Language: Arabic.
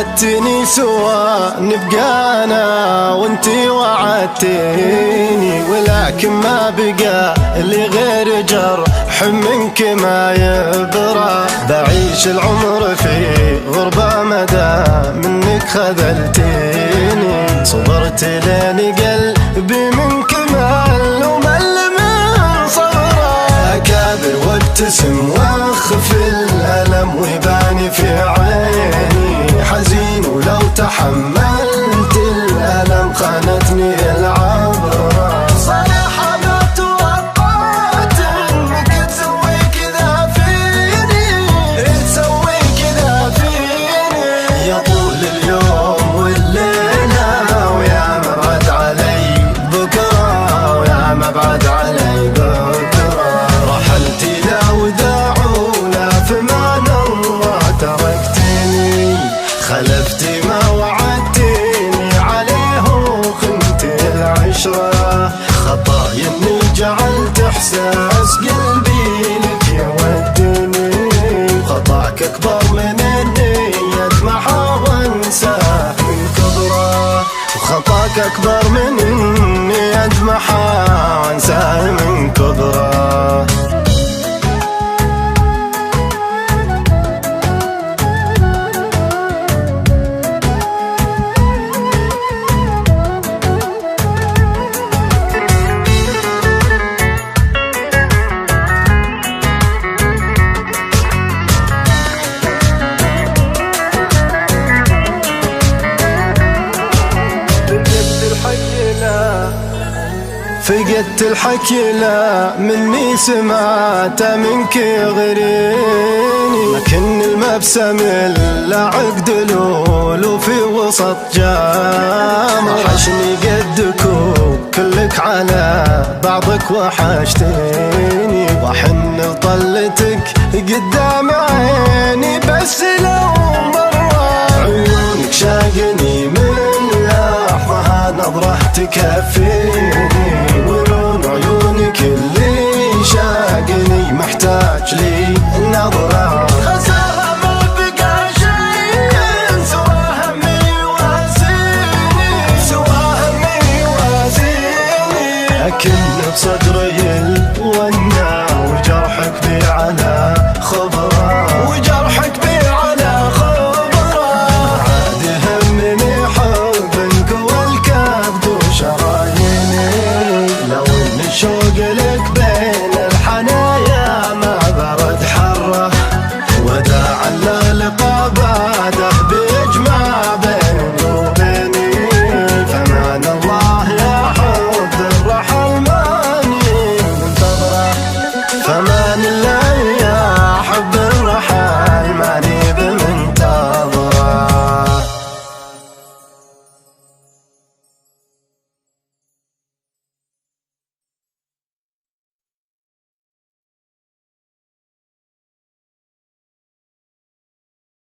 وعدتني سوا نبقى انا وانتي وعدتيني، ولكن ما بقى اللي غير جرح منك ما يبرى. بعيش العمر في غربة مدى منك خذلتيني، صبرت لين قلبي منك مل ومل من صبره. اكابر وابتسم واخفي الالم ويباني في عيني حزين، ولو تحملت الالم خانتني العبره. صراحه ما توقعت انك تسوي كذا فيني، تسوي كذا فيني. يا طول اليوم والليله ويا مبعد علي بكره، ويا مبعد علي بكره. رحلتي لا وداع ولا فمان الله تركتني، خلفتي ما وعدتني عليه وخنتي العشرة. خطايا اني جعلت احساس قلبي لك يودني، خطاك اكبر من اني ادمعه وانساه من كبره. وخطاك اكبر من اني ادمعه وانساه من كبره. فقدت الحكي لا مني سمعت منك غريني، لكن المبسم الا عقد لولو في وسط جامع. وحشني قدك وكلك على بعضك وحشتيني، واحن لطلتك قدام عيني بس لو مرة. عيونك شاقني من لحظة نظرة تكفيني، ولون عيونك اللي شاقني محتاج لي نظرة. خسارة ما بقى شيء سوى همي يوازيني، سوى همي يوازيني. أكن بصدري